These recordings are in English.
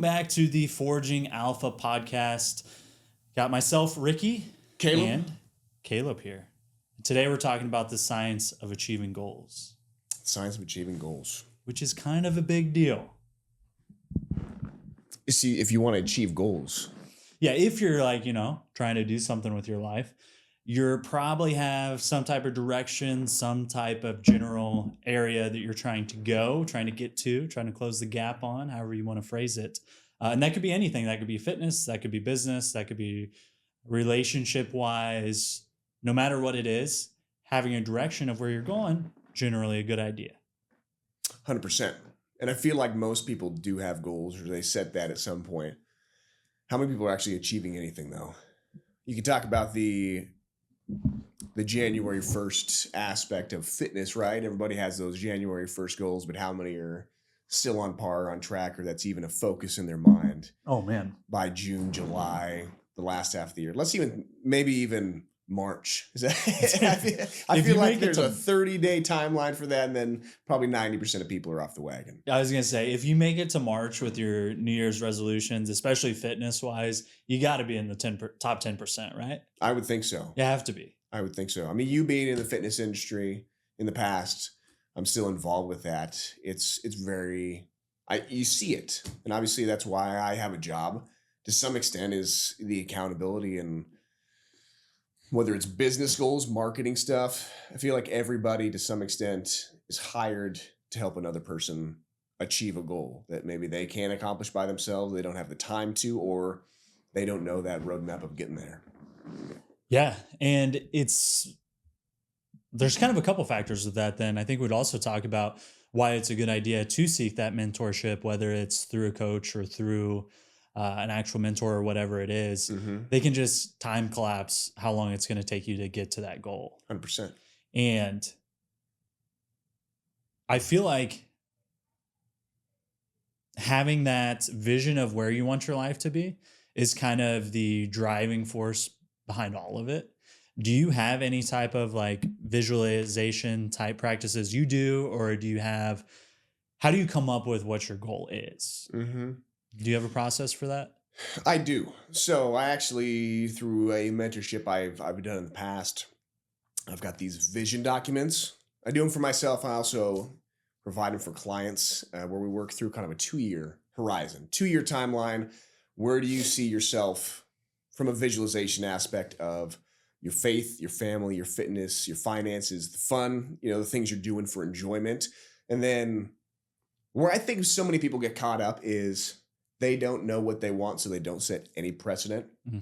Back to the Forging Alpha podcast. Got myself, Ricky, Caleb. and Caleb here. Today we're talking about the science of achieving goals. Science of achieving goals. Which is kind of a big deal. You see, if you want to achieve goals. Yeah, if you're trying to do something with your life, you probably have some type of direction, some type of general area that you're trying to go, trying to get to, trying to close the gap on, however you want to phrase it. And that could be anything. That could be fitness, that could be business, that could be relationship-wise. No matter what it is, having a direction of where you're going, generally a good idea. 100%. And I feel like most people do have goals or they set that at some point. How many people are actually achieving anything, though? You can talk about the January 1st aspect of fitness, right? Everybody has those January 1st goals, but how many are still on par, on track, or that's even a focus in their mind? Oh, man. By June, July, the last half of the year. Let's maybe even March. I feel like there's a 30-day timeline for that, and then probably 90% of people are off the wagon. I was going to say, if you make it to March with your New Year's resolutions, especially fitness-wise, you got to be in the top 10%, right? I would think so. You have to be. I would think so. I mean, you being in the fitness industry in the past, I'm still involved with that. It's very, you see it. And obviously that's why I have a job to some extent, is the accountability, and whether it's business goals, marketing stuff. I feel like everybody to some extent is hired to help another person achieve a goal that maybe they can't accomplish by themselves. They don't have the time to, or they don't know that roadmap of getting there. Yeah. And there's kind of a couple factors of that. Then I think we'd also talk about why it's a good idea to seek that mentorship, whether it's through a coach or through an actual mentor or whatever it is. Mm-hmm. They can just time collapse how long it's going to take you to get to that goal. 100%. And I feel like having that vision of where you want your life to be is kind of the driving force behind all of it. Do you have any type of visualization type practices you do, or how do you come up with what your goal is? Mm-hmm. Do you have a process for that? I do. So I actually, through a mentorship I've done in the past, I've got these vision documents. I do them for myself. I also provide them for clients where we work through kind of a 2-year horizon, 2-year timeline. Where do you see yourself from a visualization aspect of your faith, your family, your fitness, your finances, the fun, the things you're doing for enjoyment. And then where I think so many people get caught up is they don't know what they want, so they don't set any precedent. Mm-hmm.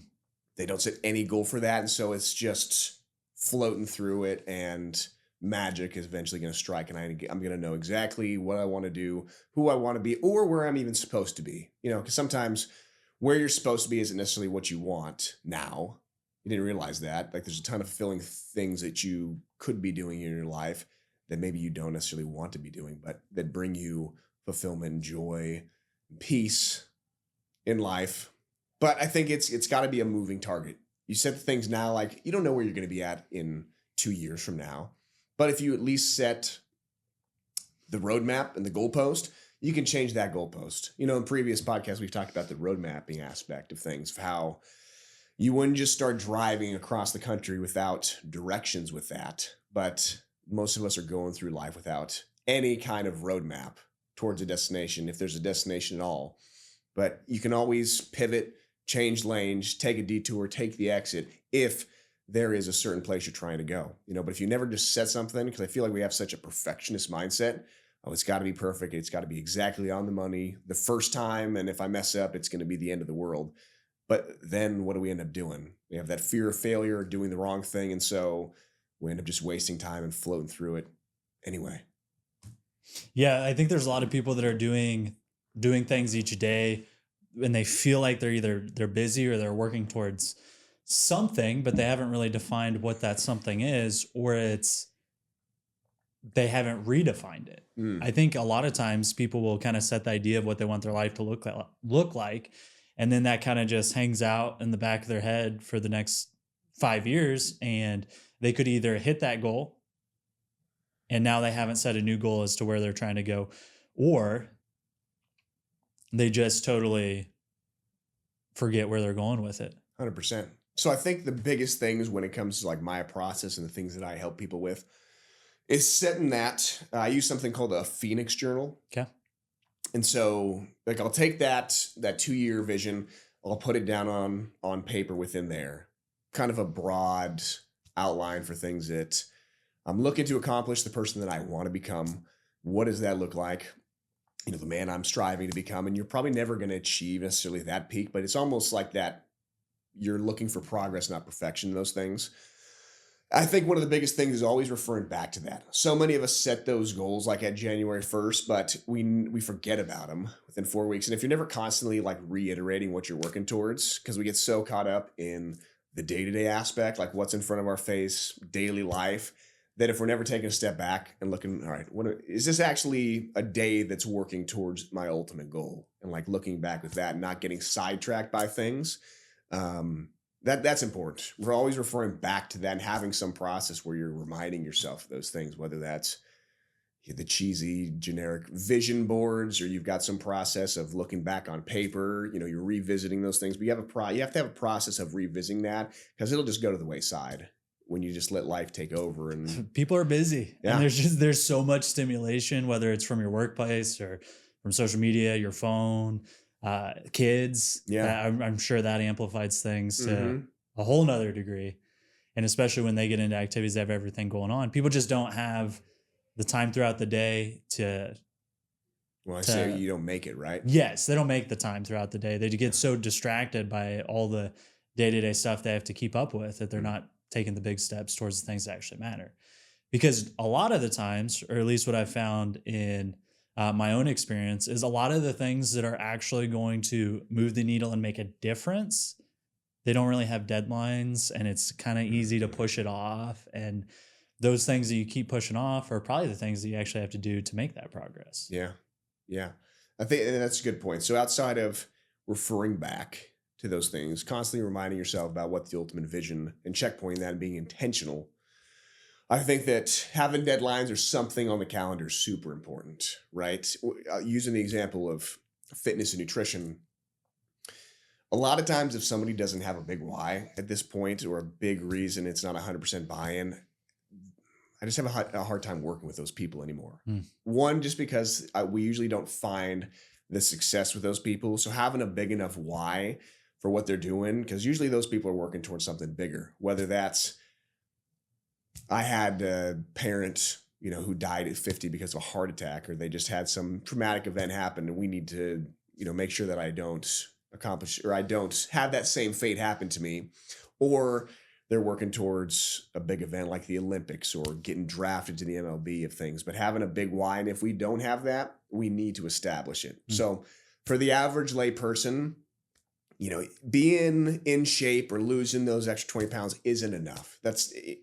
They don't set any goal for that. And so it's just floating through it, and magic is eventually going to strike. And I'm going to know exactly what I want to do, who I want to be, or where I'm even supposed to be. Because sometimes where you're supposed to be isn't necessarily what you want now. You didn't realize that. There's a ton of fulfilling things that you could be doing in your life that maybe you don't necessarily want to be doing, but that bring you fulfillment, joy, peace in life. But I think it's got to be a moving target. You set the things now, you don't know where you're going to be at in 2 years from now. But if you at least set the roadmap and the goalpost, you can change that goalpost. In previous podcasts, we've talked about the road mapping aspect of things, of how you wouldn't just start driving across the country without directions with that. But most of us are going through life without any kind of roadmap towards a destination, if there's a destination at all. But you can always pivot, change lanes, take a detour, take the exit if there is a certain place you're trying to go. But if you never just set something, because I feel like we have such a perfectionist mindset. Oh, it's got to be perfect. It's got to be exactly on the money the first time. And if I mess up, it's going to be the end of the world. But then what do we end up doing? We have that fear of failure, doing the wrong thing. And so we end up just wasting time and floating through it anyway. Yeah, I think there's a lot of people that are doing things each day, and they feel like they're busy or they're working towards something, but they haven't really defined what that something is, or they haven't redefined it. I think a lot of times people will kind of set the idea of what they want their life to look like, and then that kind of just hangs out in the back of their head for the next 5 years, and they could either hit that goal, and now they haven't set a new goal as to where they're trying to go, or they just totally forget where they're going with it. 100%. So I think the biggest things when it comes to like my process and the things that I help people with is setting that. I use something called a Phoenix journal. Okay. And so like I'll take that 2 year vision, I'll put it down on paper within there. Kind of a broad outline for things that I'm looking to accomplish, the person that I want to become. What does that look like? The man I'm striving to become. And you're probably never going to achieve necessarily that peak, but it's almost like that you're looking for progress, not perfection in those things. I think one of the biggest things is always referring back to that. So many of us set those goals like at January 1st, but we forget about them within 4 weeks. And if you're never constantly like reiterating what you're working towards, because we get so caught up in the day-to-day aspect, like what's in front of our face, daily life, that if we're never taking a step back and looking, all right, is this actually a day that's working towards my ultimate goal? And like looking back with that and not getting sidetracked by things. That's important. We're always referring back to that and having some process where you're reminding yourself of those things, whether that's the cheesy generic vision boards or you've got some process of looking back on paper, you're revisiting those things, but you have to have a process of revisiting that because it'll just go to the wayside when you just let life take over. And people are busy yeah. and there's so much stimulation, whether it's from your workplace or from social media, your phone, kids. Yeah. I'm sure that amplifies things to a whole nother degree. And especially when they get into activities that have everything going on, people just don't have the time throughout the day to. Well, I say you don't make it, right? Yes, they don't make the time throughout the day. They get so distracted by all the day-to-day stuff they have to keep up with that they're not taking the big steps towards the things that actually matter. Because a lot of the times, or at least what I've found in my own experience, is a lot of the things that are actually going to move the needle and make a difference, they don't really have deadlines and it's kind of easy to push it off. And those things that you keep pushing off are probably the things that you actually have to do to make that progress. Yeah. Yeah. I think that's a good point. So outside of referring back to those things, constantly reminding yourself about what the ultimate vision and checkpointing that and being intentional, I think that having deadlines or something on the calendar is super important, right? Using the example of fitness and nutrition, a lot of times if somebody doesn't have a big why at this point or a big reason it's not 100% buy-in, I just have a hard time working with those people anymore. One, just because we usually don't find the success with those people. So having a big enough why for what they're doing, because usually those people are working towards something bigger, whether that's I had a parent, who died at 50 because of a heart attack, or they just had some traumatic event happen and we need to, make sure that I don't accomplish or I don't have that same fate happen to me, or they're working towards a big event like the Olympics or getting drafted to the MLB of things, but having a big why. And if we don't have that, we need to establish it. So for the average lay person, being in shape or losing those extra 20 pounds isn't enough.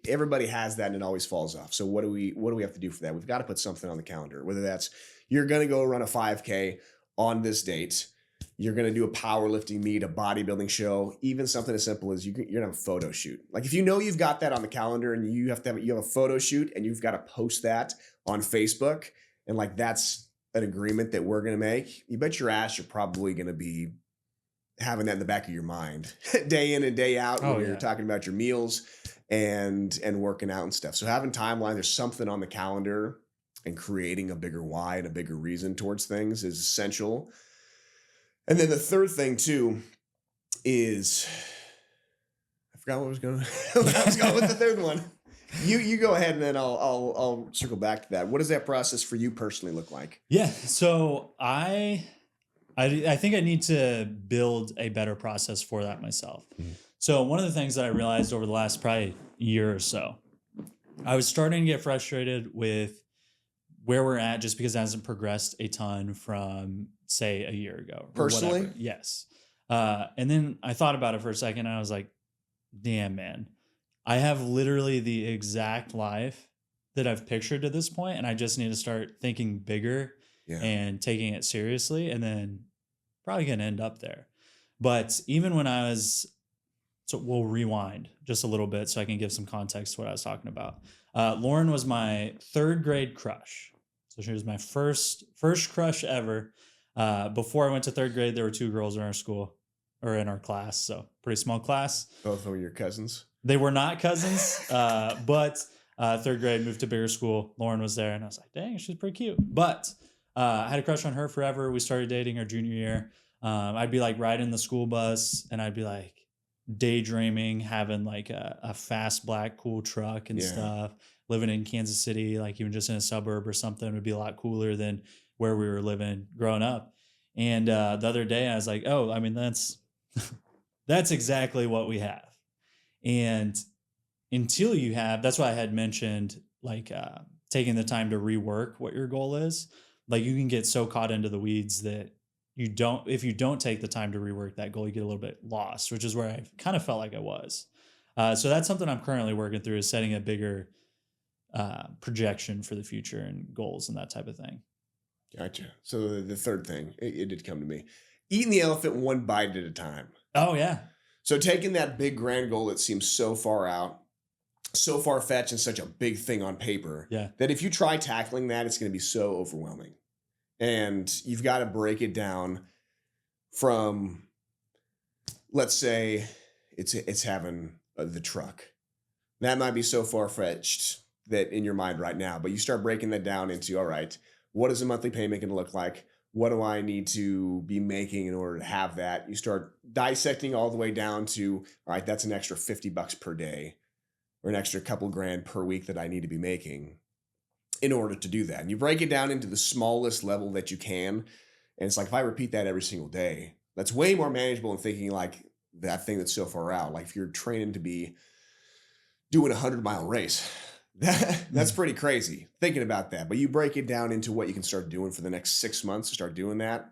Everybody has that and it always falls off. So what do we have to do for that? We've got to put something on the calendar, whether that's you're going to go run a 5K on this date. You're going to do a powerlifting meet, a bodybuilding show, even something as simple as you're going to have a photo shoot. Like if you've got that on the calendar and you have a photo shoot and you've got to post that on Facebook and like that's an agreement that we're going to make, you bet your ass you're probably going to be having that in the back of your mind day in and day out when you're talking about your meals and working out and stuff. So having timeline, there's something on the calendar and creating a bigger why and a bigger reason towards things is essential. And then the third thing too is I forgot what I was going with the third one. You go ahead and then I'll circle back to that. What does that process for you personally look like? Yeah. So I think I need to build a better process for that myself. So one of the things that I realized over the last probably year or so, I was starting to get frustrated with where we're at just because it hasn't progressed a ton from, say, a year ago. Personally? Whatever. Yes. And then I thought about it for a second and I was like, damn, man, I have literally the exact life that I've pictured to this point, and I just need to start thinking bigger and taking it seriously, and then probably going to end up there. But even when I was, so we'll rewind just a little bit so I can give some context to what I was talking about. Lauren was my third grade crush. So she was my first crush ever. Before I went to third grade, there were 2 girls in our school or in our class. So pretty small class. Both of them are your cousins. They were not cousins, but third grade moved to bigger school. Lauren was there, and I was like, dang, she's pretty cute. But I had a crush on her forever. We started dating our junior year. I'd be like riding the school bus, and I'd be like daydreaming, having like a fast black cool truck and Yeah. stuff. Living in Kansas City, like even just in a suburb or something, would be a lot cooler than where we were living growing up. And the other day, I was like, oh, I mean, that's that's exactly what we have. And until you have, that's why I had mentioned like taking the time to rework what your goal is. Like you can get so caught into the weeds that if you don't take the time to rework that goal, you get a little bit lost, which is where I kind of felt like I was. So that's something I'm currently working through, is setting a bigger projection for the future and goals and that type of thing. Gotcha. So the third thing, it did come to me. Eating the elephant one bite at a time. Oh yeah. So taking that big grand goal that seems so far out, so far fetched, and such a big thing on paper, Yeah. that if you try tackling that, it's going to be so overwhelming. And you've got to break it down from, let's say it's having the truck. That might be so far fetched that in your mind right now, but you start breaking that down into, all right, what is a monthly payment going to look like? What do I need to be making in order to have that? You start dissecting all the way down to, all right, that's an extra $50 per day or an extra couple grand per week that I need to be making in order to do that. And you break it down into the smallest level that you can. And it's like, if I repeat that every single day, that's way more manageable than thinking like that thing that's so far out. Like if you're training to be doing a 100-mile race, that's pretty crazy thinking about that. But you break it down into what you can start doing for the next 6 months to start doing that.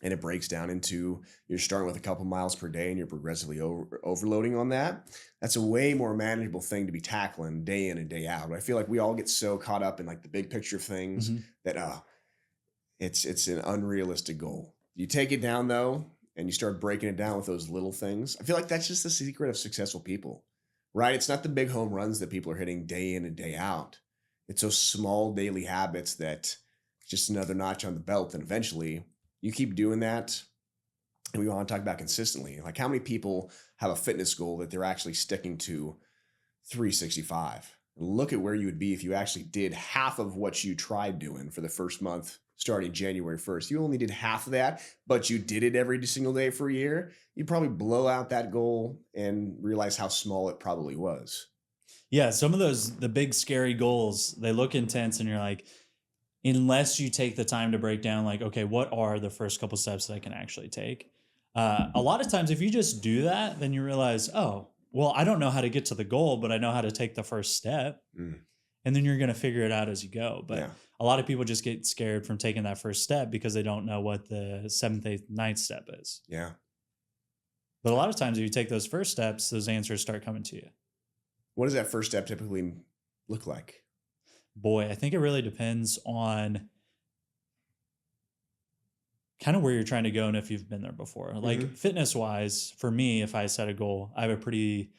And it breaks down into, you're starting with a couple miles per day and you're progressively overloading on that. That's a way more manageable thing to be tackling day in and day out. But I feel like we all get so caught up in like the big picture of things that it's an unrealistic goal. You take it down though, and you start breaking it down with those little things. I feel like that's just the secret of successful people, right? It's not the big home runs that people are hitting day in and day out. It's those small daily habits that just another notch on the belt. And eventually you keep doing that. And we want to talk about consistently. Like how many people have a fitness goal that they're actually sticking to 365? Look at where you would be if you actually did half of what you tried doing for the first month starting January 1st. You only did half of that, but you did it every single day for a year. You'd probably blow out that goal and realize how small it probably was. Yeah, some of the big scary goals, they look intense and you're like, unless you take the time to break down like, okay, what are the first couple steps that I can actually take? A lot of times if you just do that, then you realize, oh, well, I don't know how to get to the goal, but I know how to take the first step. And then you're going to figure it out as you go. But a lot of people just get scared from taking that first step because they don't know what the 7th, 8th, 9th step is. Yeah. But a lot of times if you take those first steps, those answers start coming to you. What does that first step typically look like? Boy, I think it really depends on kind of where you're trying to go and if you've been there before. Like fitness wise, for me, if I set a goal, I have a pretty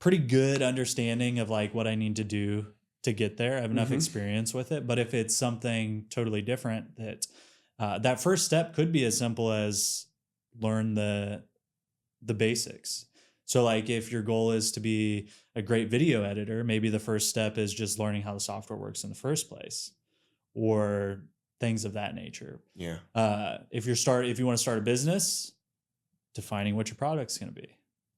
good understanding of like what I need to do to get there. I have enough experience with it. But if it's something totally different, that first step could be as simple as learn the basics. So like if your goal is to be a great video editor, maybe the first step is just learning how the software works in the first place, or things of that nature. Yeah. If you want to start a business, defining what your product's going to be,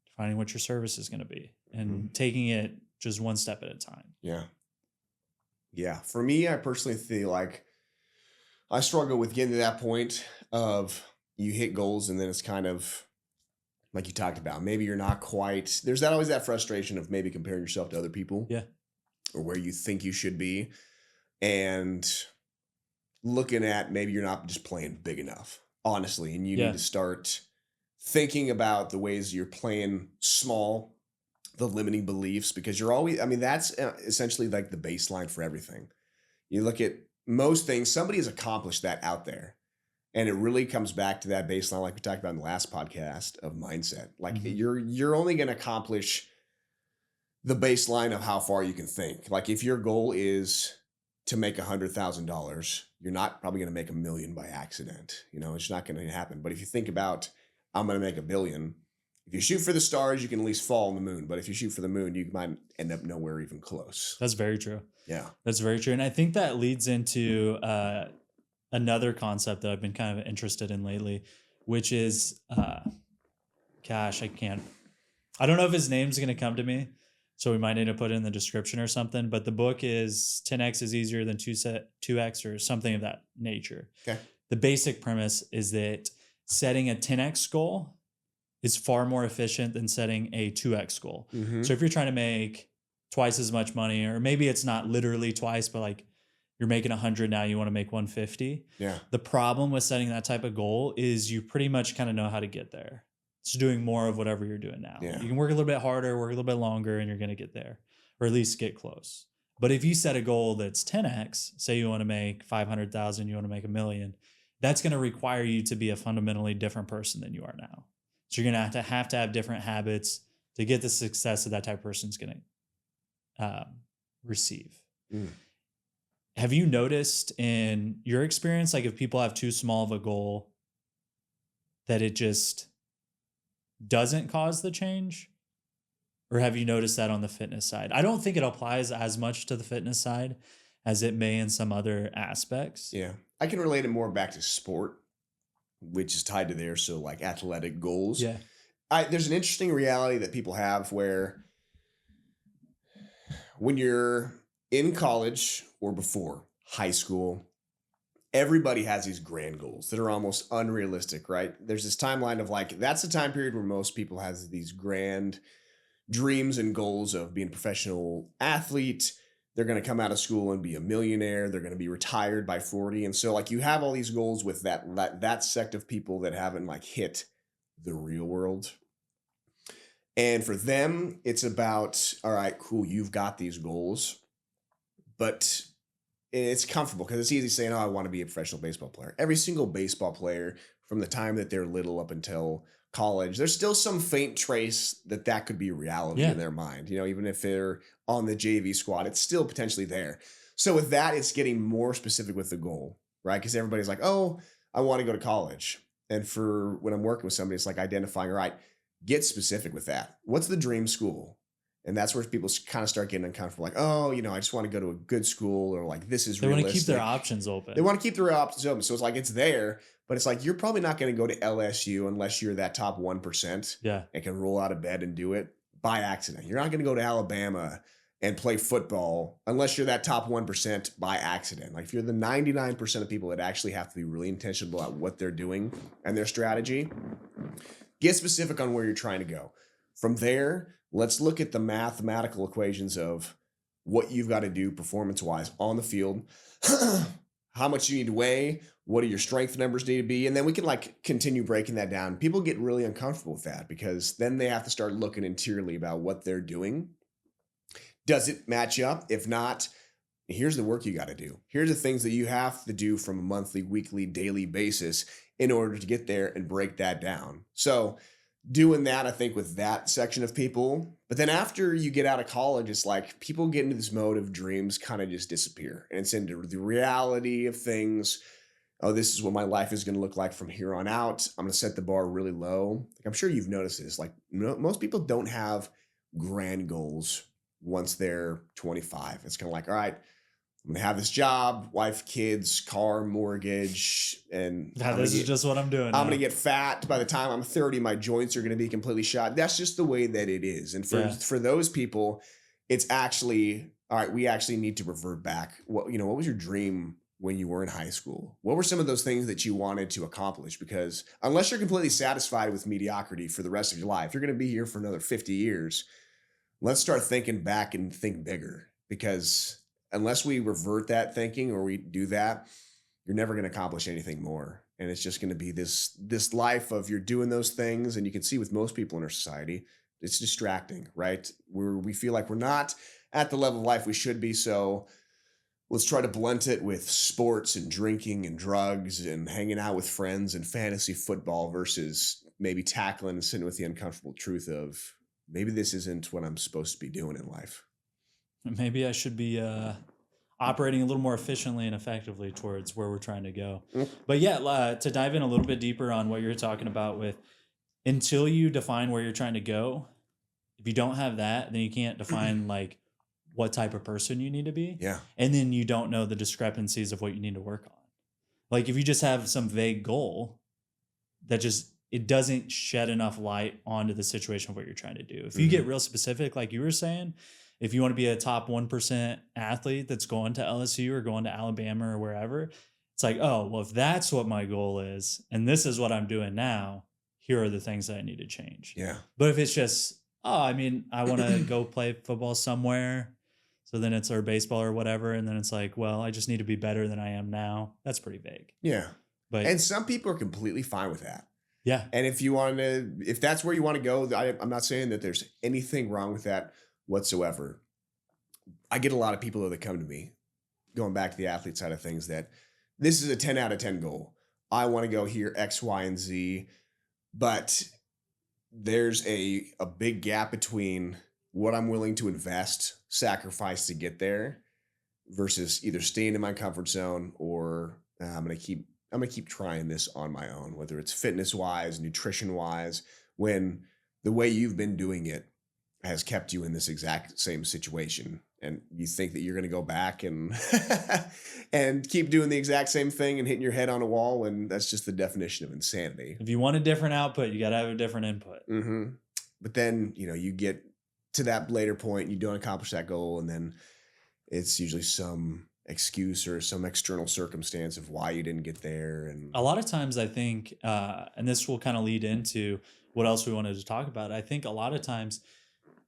defining what your service is going to be, and taking it just one step at a time. Yeah. Yeah. For me, I personally feel like I struggle with getting to that point of you hit goals and then it's kind of like you talked about. Maybe you're not quite, there's always that frustration of maybe comparing yourself to other people. Yeah. Or where you think you should be. And looking at maybe you're not just playing big enough, honestly. And you need to start thinking about the ways you're playing small, the limiting beliefs, because you're always, I mean, that's essentially like the baseline for everything. You look at most things, somebody has accomplished that out there. And it really comes back to that baseline, like we talked about in the last podcast, of mindset. Like you're only going to accomplish the baseline of how far you can think. Like if your goal is to make $100,000, you're not probably going to make $1 million by accident. You know, it's not going to happen. But if you think about, I'm going to make $1 billion, if you shoot for the stars, you can at least fall on the moon. But if you shoot for the moon, you might end up nowhere even close. That's very true. Yeah. That's very true. And I think that leads into another concept that I've been kind of interested in lately, which is, gosh, I don't know if his name's going to come to me. So we might need to put it in the description or something. But the book is 10x is easier than 2x or something of that nature. Okay. The basic premise is that setting a 10x goal is far more efficient than setting a 2x goal. Mm-hmm. So if you're trying to make twice as much money, or maybe it's not literally twice, but like you're making 100 now, you want to make 150. Yeah. The problem with setting that type of goal is you pretty much kind of know how to get there. It's doing more of whatever you're doing now. Yeah. You can work a little bit harder, work a little bit longer, and you're going to get there, or at least get close. But if you set a goal that's 10x, say you want to make 500,000, you want to make $1 million, that's going to require you to be a fundamentally different person than you are now. So you're going to have different habits to get the success that type of person's going to receive. Mm. Have you noticed in your experience, like if people have too small of a goal, that it just doesn't cause the change? Or have you noticed that on the fitness side? I don't think it applies as much to the fitness side as it may in some other aspects. Yeah. I can relate it more back to sport, which is tied to there. So like athletic goals. Yeah. There's an interesting reality that people have where when you're in college or before high school, everybody has these grand goals that are almost unrealistic, right? There's this timeline of like, that's the time period where most people has these grand dreams and goals of being a professional athlete. They're going to come out of school and be a millionaire. They're going to be retired by 40. And so like you have all these goals with that sect of people that haven't like hit the real world. And for them, it's about, all right, cool, you've got these goals, but it's comfortable because it's easy saying, oh, I want to be a professional baseball player. Every single baseball player from the time that they're little up until college, there's still some faint trace that could be reality in their mind. You know, even if they're on the JV squad, it's still potentially there. So with that, it's getting more specific with the goal, right? Because everybody's like, oh, I want to go to college. And for when I'm working with somebody, it's like identifying, all right, get specific with that. What's the dream school? And that's where people kind of start getting uncomfortable. Like, oh, you know, I just want to go to a good school, or like, this is realistic. They want to keep their options open. They want to keep their options open. So it's like, it's there, but it's like, you're probably not going to go to LSU unless you're that top 1%. Yeah. And can roll out of bed and do it by accident. You're not going to go to Alabama and play football unless you're that top 1% by accident. Like if you're the 99% of people that actually have to be really intentional about what they're doing and their strategy, get specific on where you're trying to go. From there, let's look at the mathematical equations of what you've got to do performance-wise on the field, how much you need to weigh, what do your strength numbers need to be, and then we can like continue breaking that down. People get really uncomfortable with that because then they have to start looking interiorly about what they're doing. Does it match up? If not, here's the work you got to do. Here's the things that you have to do from a monthly, weekly, daily basis in order to get there and break that down. So doing that, I think, with that section of people. But then after you get out of college, it's like people get into this mode of dreams kind of just disappear. And it's into the reality of things. Oh, this is what my life is going to look like from here on out. I'm going to set the bar really low. Like, I'm sure you've noticed this. Like most people don't have grand goals once they're 25. It's kind of like, all right, I'm going to have this job, wife, kids, car, mortgage, and this is just what I'm doing. I'm going to get fat. By the time I'm 30, my joints are going to be completely shot. That's just the way that it is. And for those people, it's actually, all right, we actually need to revert back. What was your dream when you were in high school? What were some of those things that you wanted to accomplish? Because unless you're completely satisfied with mediocrity for the rest of your life, you're going to be here for another 50 years. Let's start thinking back and think bigger, because unless we revert that thinking or we do that, you're never going to accomplish anything more. And it's just going to be this life of you're doing those things. And you can see with most people in our society, it's distracting, right? We feel like we're not at the level of life we should be. So let's try to blunt it with sports and drinking and drugs and hanging out with friends and fantasy football versus maybe tackling and sitting with the uncomfortable truth of maybe this isn't what I'm supposed to be doing in life. Maybe I should be, operating a little more efficiently and effectively towards where we're trying to go. Mm. But yeah, to dive in a little bit deeper on what you're talking about with until you define where you're trying to go, if you don't have that, then you can't define like what type of person you need to be. Yeah. And then you don't know the discrepancies of what you need to work on. Like if you just have some vague goal that just it doesn't shed enough light onto the situation of what you're trying to do. If you get real specific, like you were saying, if you want to be a top 1% athlete that's going to LSU or going to Alabama or wherever, it's like, oh, well, if that's what my goal is, and this is what I'm doing now, here are the things that I need to change. Yeah. But if it's just, oh, I mean, I want to go play football somewhere, so then it's or baseball or whatever, and then it's like, well, I just need to be better than I am now. That's pretty vague. Yeah. But And some people are completely fine with that. yeah, And if that's where you want to go, I'm not saying that there's anything wrong with that whatsoever. I get a lot of people that come to me, going back to the athlete side of things, that this is a 10 out of 10 goal. I want to go here, X, Y, and Z. But there's a big gap between what I'm willing to invest, sacrifice to get there, versus either staying in my comfort zone or I'm gonna keep trying this on my own, whether it's fitness wise, nutrition wise, when the way you've been doing it has kept you in this exact same situation. And you think that you're going to go back and and keep doing the exact same thing and hitting your head on a wall. And that's just the definition of insanity. if you want a different output, you got to have a different input. Mm-hmm. But then, you get to that later point, you don't accomplish that goal. And then it's usually some excuse or some external circumstance of why you didn't get there. And A lot of times I think, and this will kind of lead into what else we wanted to talk about. I think a lot of times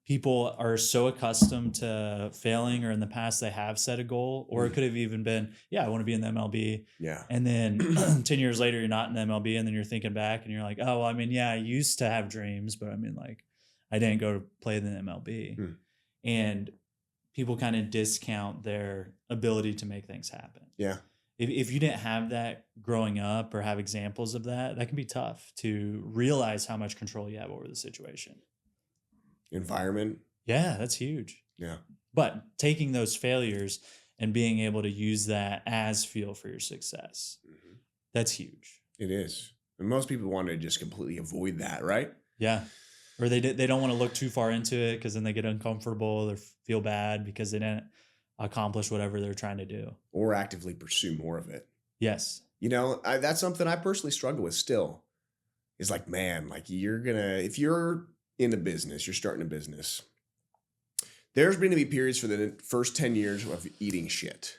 people are so accustomed to failing, or in the past they have set a goal, or it could have even been, yeah, I want to be in the MLB. yeah. And then 10 years later, you're not in the MLB. And then you're thinking back and you're like, oh, well, I mean, yeah, I used to have dreams, but I mean, like, I didn't go to play in the MLB. And people kind of discount their ability to make things happen. Yeah. If you didn't have that growing up or have examples of that, that can be tough to realize how much control you have over the situation. Environment. Yeah, that's huge. Yeah. But taking those failures and being able to use that as fuel for your success, that's huge. It is. And most people want to just completely avoid that, right? Yeah. Or they don't want to look too far into it because then they get uncomfortable or feel bad because they didn't accomplish whatever they're trying to do. Or actively pursue more of it. Yes. That's something I personally struggle with still. Is like, man, like if you're in a business, you're starting a business, there's going to be periods for the first 10 years of eating shit,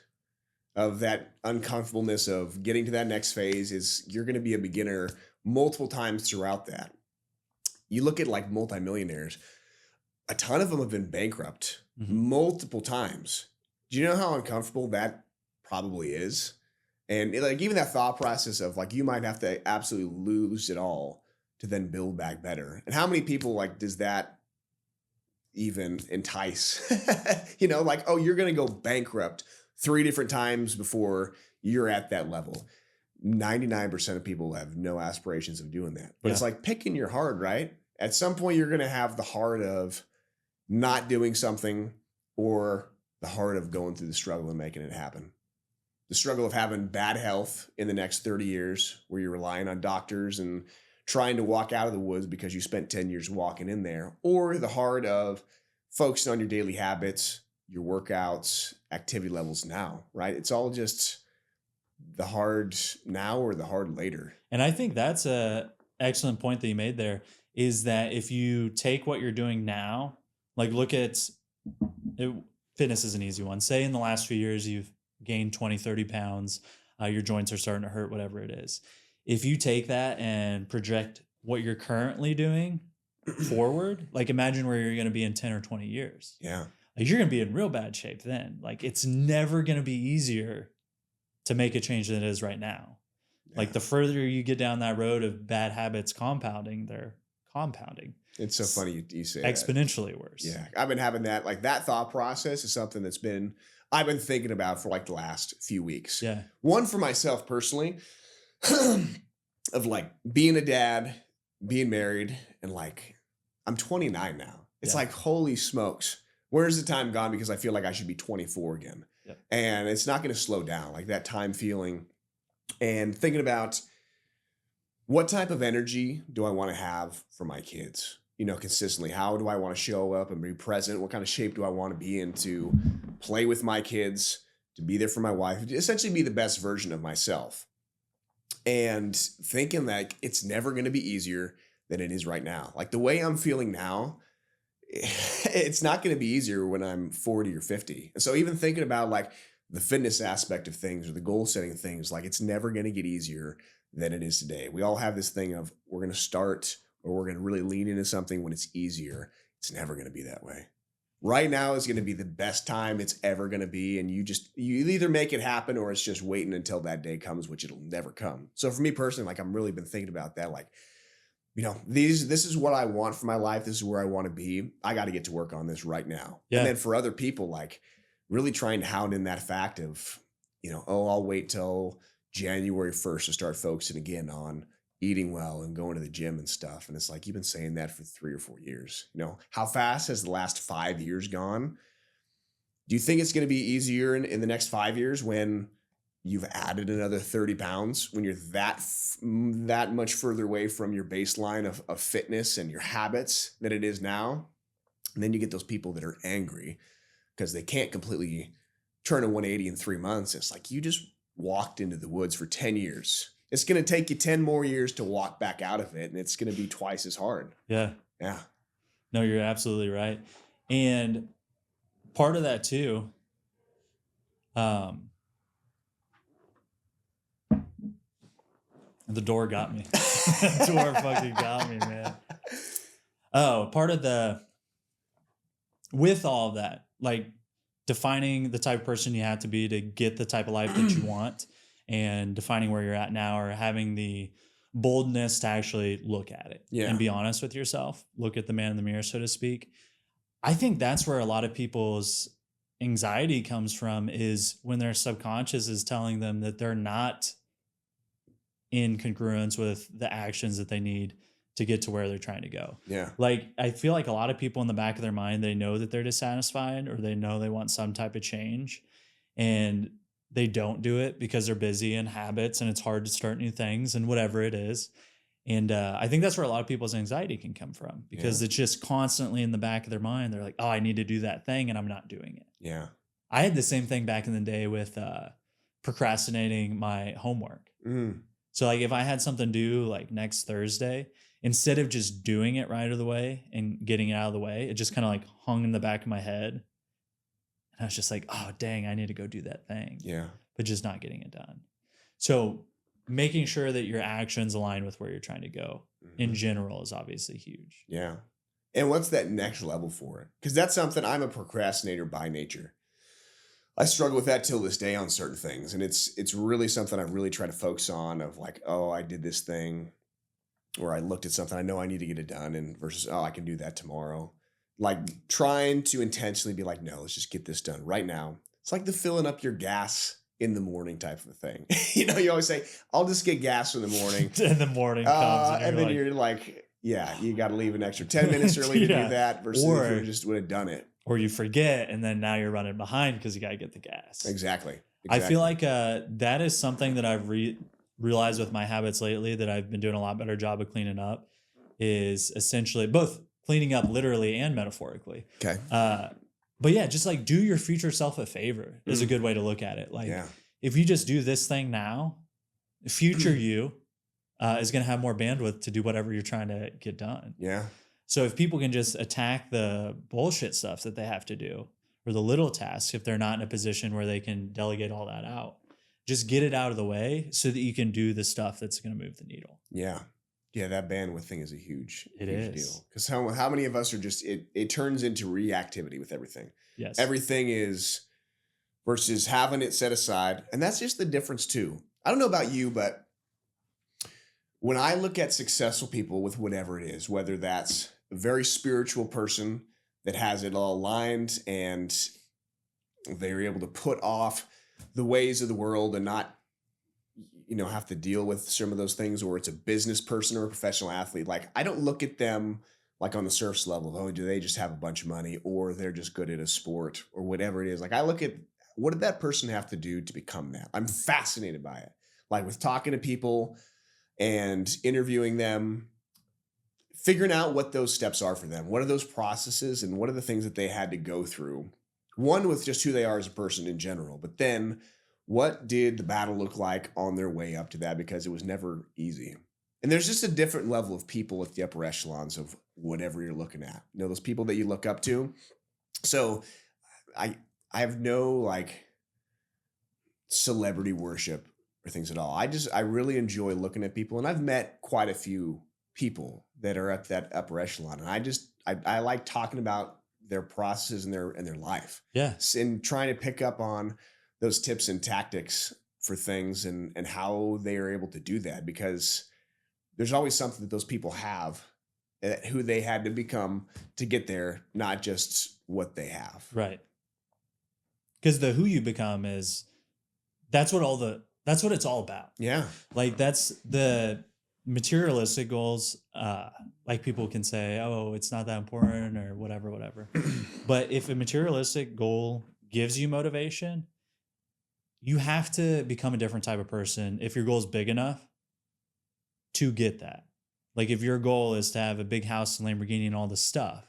of that uncomfortableness of getting to that next phase. Is you're going to be a beginner multiple times throughout that. You look at like multimillionaires, a ton of them have been bankrupt multiple times. Do you know how uncomfortable that probably is? And like even that thought process of like, you might have to absolutely lose it all to then build back better. And how many people like does that even entice? Like, oh, you're going to go bankrupt 3 different times before you're at that level. 99% of people have no aspirations of doing that. But it's like picking your heart, right? At some point, you're going to have the heart of not doing something or the heart of going through the struggle and making it happen. The struggle of having bad health in the next 30 years where you're relying on doctors and trying to walk out of the woods because you spent 10 years walking in there, or the heart of focusing on your daily habits, your workouts, activity levels now, right? It's all just the hard now or the hard later. And I think that's a excellent point that you made there, is that if you take what you're doing now, like look at fitness is an easy one. Say in the last few years, you've gained 20, 30 pounds, your joints are starting to hurt, whatever it is. If you take that and project what you're currently doing forward, like imagine where you're going to be in 10 or 20 years. Yeah. Like you're going to be in real bad shape then. Like it's never going to be easier to make a change than it is right now. Yeah. Like the further you get down that road of bad habits compounding, they're compounding. It's so funny you say exponentially that. Worse. Yeah. I've been having that, like that thought process is something I've been thinking about for like the last few weeks. Yeah. One for myself personally of like being a dad, being married, and like I'm 29 now. It's like, holy smokes. Where's the time gone? Because I feel like I should be 24 again. Yep. And it's not going to slow down, like that time feeling and thinking about what type of energy do I want to have for my kids, consistently. How do I want to show up and be present? What kind of shape do I want to be in to play with my kids, to be there for my wife, to essentially be the best version of myself? And thinking that it's never going to be easier than it is right now. Like the way I'm feeling now, it's not going to be easier when I'm 40 or 50. And so even thinking about like the fitness aspect of things or the goal setting things, like it's never going to get easier than it is today. We all have this thing of we're going to start or we're going to really lean into something when it's easier. It's never going to be that way. Right now is going to be the best time it's ever going to be. And you either make it happen or it's just waiting until that day comes, which it'll never come. So for me personally, like I'm really been thinking about that. Like, this is what I want for my life. This is where I want to be. I got to get to work on this right now. Yeah. And then for other people, like really trying to hound in that fact of, I'll wait till January 1st to start focusing again on eating well and going to the gym and stuff. And it's like, you've been saying that for 3 or 4 years. How fast has the last 5 years gone? Do you think it's going to be easier in the next 5 years when you've added another 30 pounds, when you're that much further away from your baseline of fitness and your habits than it is now? And then you get those people that are angry because they can't completely turn a 180 in 3 months. It's like you just walked into the woods for 10 years. It's going to take you 10 more years to walk back out of it, and it's going to be twice as hard. Yeah. Yeah. No, you're absolutely right. And part of that too, the door got me. The door fucking got me, man. Oh, with all of that, like defining the type of person you have to be to get the type of life that you want and defining where you're at now, or having the boldness to actually look at it and be honest with yourself, look at the man in the mirror, so to speak. I think that's where a lot of people's anxiety comes from, is when their subconscious is telling them that they're not in congruence with the actions that they need to get to where they're trying to go. Yeah. Like, I feel like a lot of people in the back of their mind, they know that they're dissatisfied or they know they want some type of change, and they don't do it because they're busy in habits and it's hard to start new things and whatever it is. And I think that's where a lot of people's anxiety can come from, because it's just constantly in the back of their mind. They're like, oh, I need to do that thing and I'm not doing it. Yeah. I had the same thing back in the day with procrastinating my homework. So like if I had something due like next Thursday, instead of just doing it right out of the way and getting it out of the way, it just kind of like hung in the back of my head. And I was just like, oh, dang, I need to go do that thing. Yeah. But just not getting it done. So making sure that your actions align with where you're trying to go in general is obviously huge. Yeah. And what's that next level for it? Because that's something, I'm a procrastinator by nature. I struggle with that till this day on certain things. And it's really something I really try to focus on, of like, oh, I did this thing, or I looked at something, I know I need to get it done, and versus, oh, I can do that tomorrow. Like trying to intentionally be like, no, let's just get this done right now. It's like the filling up your gas in the morning type of a thing. You always say, I'll just get gas in the morning. In the morning comes. And then you're like, yeah, you got to leave an extra 10 minutes early to do that, versus if you just would have done it. Or you forget, and then now you're running behind because you got to get the gas. Exactly. I feel like that is something that I've realized with my habits lately, that I've been doing a lot better job of cleaning up, is essentially both cleaning up literally and metaphorically. Okay. But yeah, just like do your future self a favor is a good way to look at it. Like if you just do this thing now, future you is going to have more bandwidth to do whatever you're trying to get done. Yeah. So if people can just attack the bullshit stuff that they have to do, or the little tasks, if they're not in a position where they can delegate all that out, just get it out of the way so that you can do the stuff that's going to move the needle. Yeah. Yeah, that bandwidth thing is a huge deal. Because how many of us are just, it turns into reactivity with everything. Yes. Everything is, versus having it set aside. And that's just the difference too. I don't know about you, but when I look at successful people with whatever it is, whether that's a very spiritual person that has it all aligned and they're able to put off the ways of the world and not, have to deal with some of those things, or it's a business person or a professional athlete. Like, I don't look at them like on the surface level. Oh, do they just have a bunch of money, or they're just good at a sport or whatever it is. Like, I look at what did that person have to do to become that? I'm fascinated by it. Like with talking to people and interviewing them, figuring out what those steps are for them. What are those processes and what are the things that they had to go through? One, with just who they are as a person in general, but then what did the battle look like on their way up to that? Because it was never easy. And there's just a different level of people at the upper echelons of whatever you're looking at. You know, those people that you look up to. So I I have no like celebrity worship or things at all. I really enjoy looking at people, and I've met quite a few people that are at that upper echelon, and I like talking about their processes and their life, Yeah. and trying to pick up on those tips and tactics for things and how they are able to do that, because there's always something that those people have, who they had to become to get there, not just what they have. Right. Because the who you become that's what that's what it's all about. Yeah. Like that's the materialistic goals. Like people can say, oh, it's not that important or whatever, whatever. But if a materialistic goal gives you motivation, you have to become a different type of person if your goal is big enough to get that. Like if your goal is to have a big house and Lamborghini and all this stuff,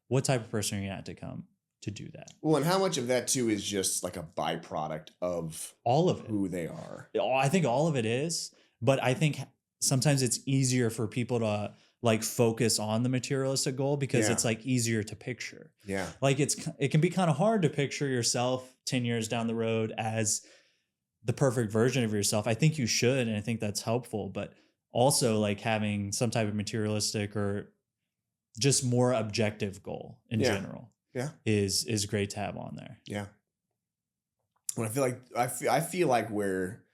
what type of person are you going to have to come to do that? Well, and how much of that too is just like a byproduct of All of it. who they are? I think all of it is, but I think sometimes it's easier for people to like focus on the materialistic goal because Yeah. it's like easier to picture. Yeah. Like it can be kind of hard to picture yourself 10 years down the road as the perfect version of yourself. I think you should, and I think that's helpful, but also like having some type of materialistic or just more objective goal in Yeah. general Yeah. is great to have on there. Yeah. When I feel like where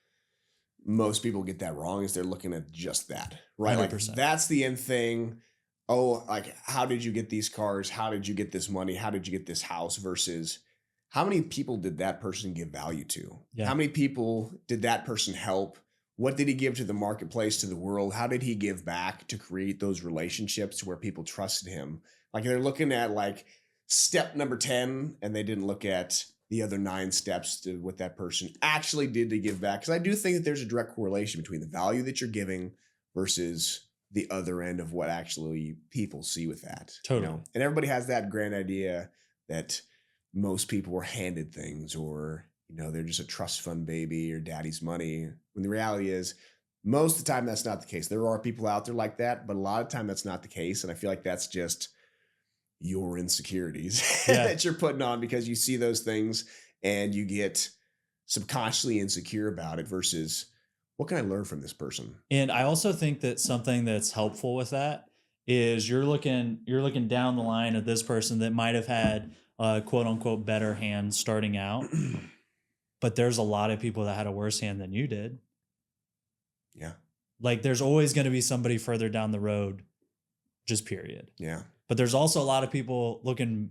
most people get that wrong is they're looking at just that, right? Like 100%. that's the end thing. Oh, like how did you get these cars? How did you get this money? How did you get this house? Versus how many people did that person give value to? Yeah. How many people did that person help? What did he give to the marketplace, to the world? How did he give back to create those relationships where people trusted him? Like they're looking at like step number 10, and they didn't look at the other 9 steps to what that person actually did to give back. Because I do think that there's a direct correlation between the value that you're giving versus the other end of what actually people see with that. Totally. You know? And everybody has that grand idea that most people were handed things, or they're just a trust fund baby or daddy's money. When the reality is, most of the time that's not the case. There are people out there like that, but a lot of time that's not the case. And I feel like that's just your insecurities that you're putting on because you see those things and you get subconsciously insecure about it versus what can I learn from this person? And I also think that something that's helpful with that is you're looking down the line of this person that might have had a quote unquote better hand starting out, but there's a lot of people that had a worse hand than you did. Yeah. Like there's always going to be somebody further down the road, just period. Yeah. But there's also a lot of people looking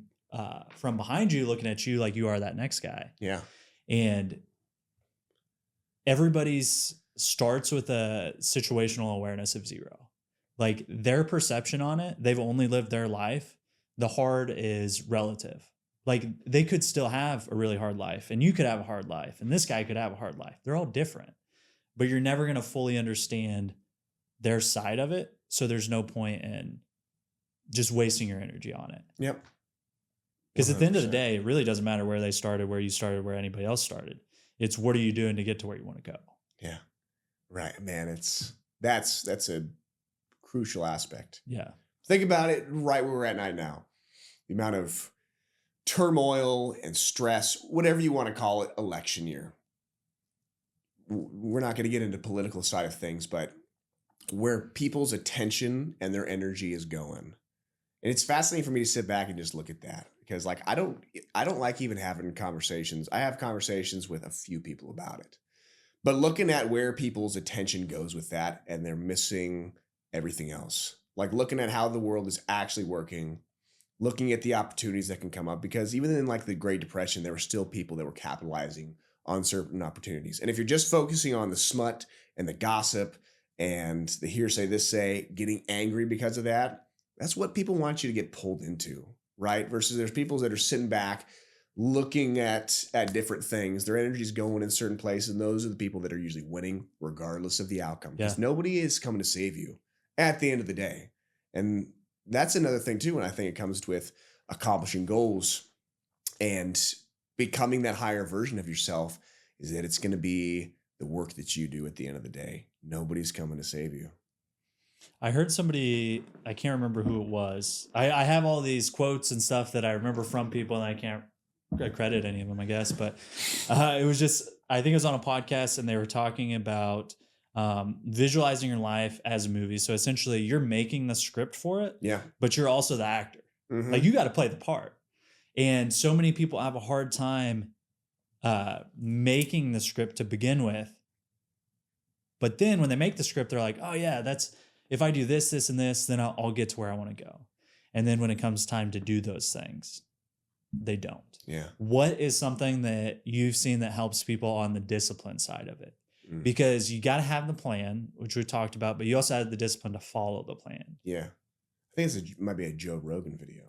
from behind you, looking at you like you are that next guy. Yeah. And everybody's starts with a situational awareness of 0. Like their perception on it, they've only lived their life. The hard is relative. Like they could still have a really hard life, and you could have a hard life, and this guy could have a hard life. They're all different, but you're never going to fully understand their side of it. So there's no point in just wasting your energy on it. Yep. Because at the end of the day, it really doesn't matter where they started, where you started, where anybody else started. It's what are you doing to get to where you want to go? Yeah. Right, man. That's a crucial aspect. Yeah. Think about it right where we're at right now. The amount of turmoil and stress, whatever you want to call it, election year. We're not going to get into political side of things, but where people's attention and their energy is going. And it's fascinating for me to sit back and just look at that, because like I don't like even having conversations. I have conversations with a few people about it. But looking at where people's attention goes with that, and they're missing everything else. Like looking at how the world is actually working, looking at the opportunities that can come up, because even in like the Great Depression, there were still people that were capitalizing on certain opportunities. And if you're just focusing on the smut and the gossip and the hearsay, this say, getting angry because of that, that's what people want you to get pulled into, right? Versus there's people that are sitting back looking at different things. Their energy's going in certain places, and those are the people that are usually winning regardless of the outcome. Yeah. Because nobody is coming to save you at the end of the day. And that's another thing too, when I think it comes with accomplishing goals and becoming that higher version of yourself, is that it's going to be the work that you do at the end of the day. Nobody's coming to save you. I heard somebody, I can't remember who it was. I have all these quotes and stuff that I remember from people, and I can't credit any of them, I guess. But it was just, I think it was on a podcast, and they were talking about visualizing your life as a movie. So essentially, you're making the script for it, Yeah. but you're also the actor. Mhm. Like, you got to play the part. And so many people have a hard time making the script to begin with. But then when they make the script, they're like, oh, yeah, that's, if I do this, this, and this, then I'll get to where I want to go. And then when it comes time to do those things, they don't. Yeah. What is something that you've seen that helps people on the discipline side of it? Mm. Because you got to have the plan, which we talked about, but you also have the discipline to follow the plan. Yeah. I think it might be a Joe Rogan video.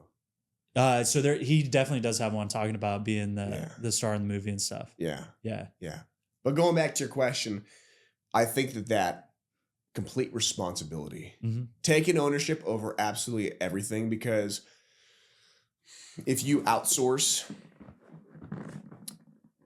So there, he definitely does have one talking about being Yeah. the star in the movie and stuff. Yeah. Yeah. Yeah. But going back to your question, I think that complete responsibility, taking ownership over absolutely everything, because if you outsource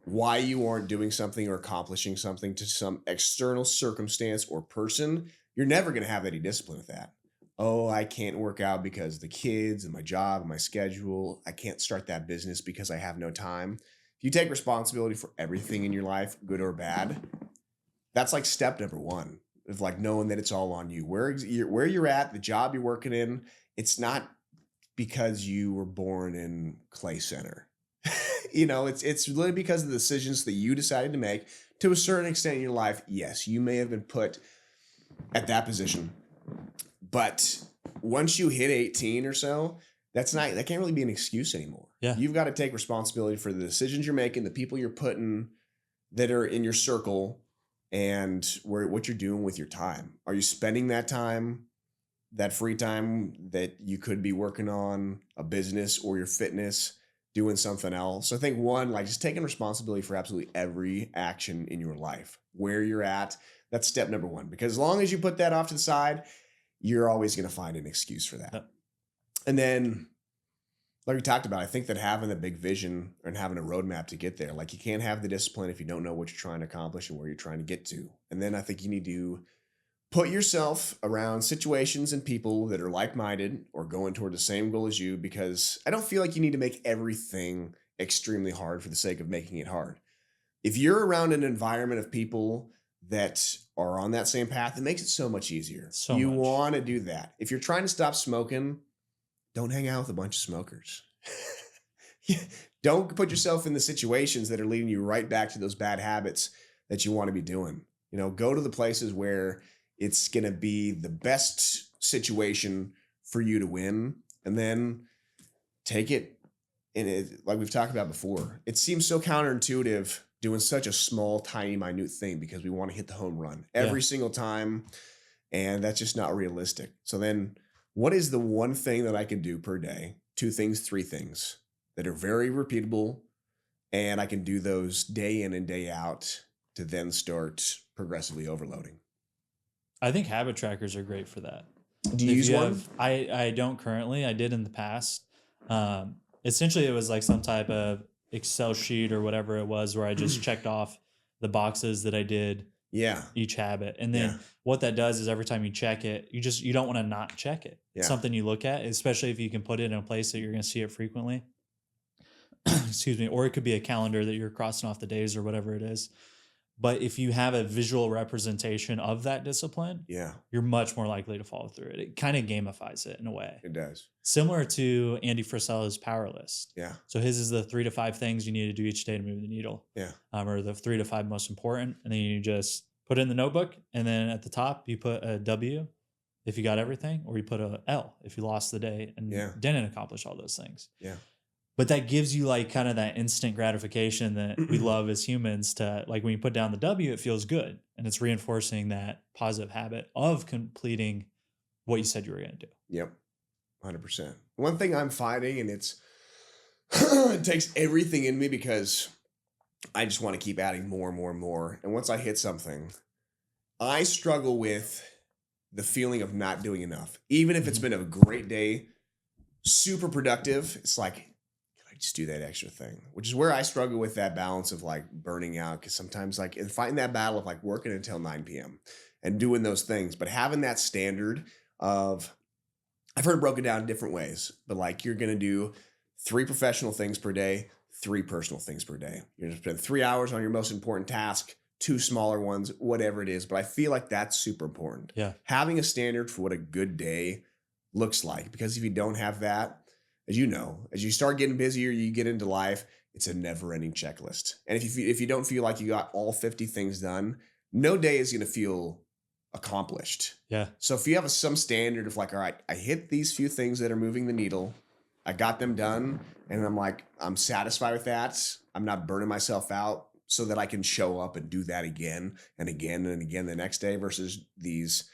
why you aren't doing something or accomplishing something to some external circumstance or person, you're never going to have any discipline with that. Oh, I can't work out because the kids and my job and my schedule. I can't start that business because I have no time. If you take responsibility for everything in your life, good or bad, that's like step number one of like knowing that it's all on you. Where you're at, the job you're working in, it's not because you were born in Clay Center. It's really because of the decisions that you decided to make to a certain extent in your life. Yes, you may have been put at that position, but once you hit 18 or so, that can't really be an excuse anymore. Yeah. You've got to take responsibility for the decisions you're making, the people you're putting that are in your circle, and what you're doing with your time. Are you spending that time, that free time that you could be working on a business or your fitness, doing something else? I think one, like just taking responsibility for absolutely every action in your life, where you're at. That's step number one, because as long as you put that off to the side, you're always going to find an excuse for that. Yep. And then, like we talked about, I think that having a big vision and having a roadmap to get there, like you can't have the discipline if you don't know what you're trying to accomplish and where you're trying to get to. And then I think you need to put yourself around situations and people that are like-minded or going toward the same goal as you, because I don't feel like you need to make everything extremely hard for the sake of making it hard. If you're around an environment of people that are on that same path, it makes it so much easier. You want to do that. If you're trying to stop smoking, don't hang out with a bunch of smokers. Don't put yourself in the situations that are leading you right back to those bad habits that you want to be doing. Go to the places where it's going to be the best situation for you to win, and then take it. And like we've talked about before, it seems so counterintuitive doing such a small, tiny, minute thing because we want to hit the home run every single time. And that's just not realistic. So then what is the one thing that I can do per day? 2 things, 3 things that are very repeatable, and I can do those day in and day out to then start progressively overloading. I think habit trackers are great for that. Do you use one? I don't currently. I did in the past. Essentially, it was like some type of Excel sheet or whatever it was where I just checked off the boxes that I did each habit. And then what that does is every time you check it, you don't want to not check it. It's something you look at, especially if you can put it in a place that you're going to see it frequently. Excuse me. Or it could be a calendar that you're crossing off the days or whatever it is. But if you have a visual representation of that discipline, you're much more likely to follow through it. It kind of gamifies it in a way. It does. Similar to Andy Frisella's Power List. Yeah. So his is the 3 to 5 things you need to do each day to move the needle. Yeah. Or the 3 to 5 most important. And then you just put it in the notebook. And then at the top, you put a W if you got everything, or you put a L if you lost the day and didn't accomplish all those things. Yeah. But that gives you like kind of that instant gratification that we love as humans to, like, when you put down the W, it feels good. And it's reinforcing that positive habit of completing what you said you were going to do. Yep. 100%. One thing I'm finding, and it's it takes everything in me because I just want to keep adding more and more and more. And once I hit something, I struggle with the feeling of not doing enough. Even if it's Mhm. been a great day, super productive, it's like, can I just do that extra thing? Which is where I struggle with that balance of like burning out. Cause sometimes like in fighting that battle of like working until 9 p.m. and doing those things, but having that standard of, I've heard it broken down in different ways, but like you're going to do 3 professional things per day, 3 personal things per day. You're going to spend 3 hours on your most important task, 2 smaller ones, whatever it is. But I feel like that's super important. Yeah. Having a standard for what a good day looks like, because if you don't have that, as you know, as you start getting busier, you get into life, it's a never-ending checklist. And if you don't feel like you got all 50 things done, no day is going to feel accomplished. Yeah. So if you have some standard of like, all right, I hit these few things that are moving the needle, I got them done, and I'm like, I'm satisfied with that. I'm not burning myself out so that I can show up and do that again and again and again the next day versus these,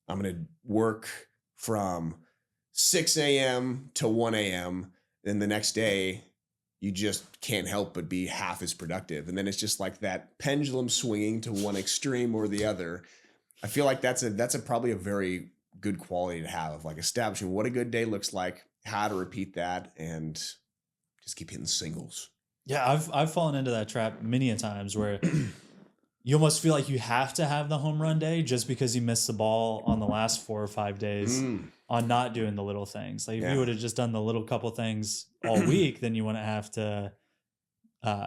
I'm going to work from 6 a.m. to 1 a.m. Then the next day, you just can't help but be half as productive. And then it's just like that pendulum swinging to one extreme or the other. I feel like that's probably a very good quality to have, of like establishing what a good day looks like, how to repeat that, and just keep hitting singles. Yeah, I've fallen into that trap many a times where you almost feel like you have to have the home run day just because you missed the ball on the last 4 or 5 days on not doing the little things. Like if you would have just done the little couple things all week, then you wouldn't have to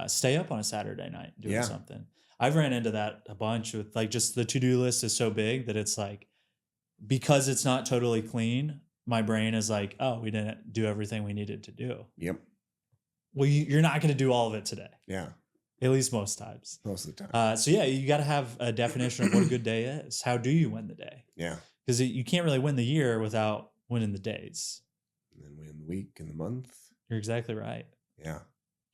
stay up on a Saturday night doing something. I've ran into that a bunch with like just the to-do list is so big that it's like, because it's not totally clean, my brain is like, oh, we didn't do everything we needed to do. Yep. Well, you're not going to do all of it today. Yeah. At least most times. Most of the time. So yeah, you got to have a definition of what a good day is. How do you win the day? Yeah. Because you can't really win the year without winning the days. And then win the week and the month. You're exactly right. Yeah.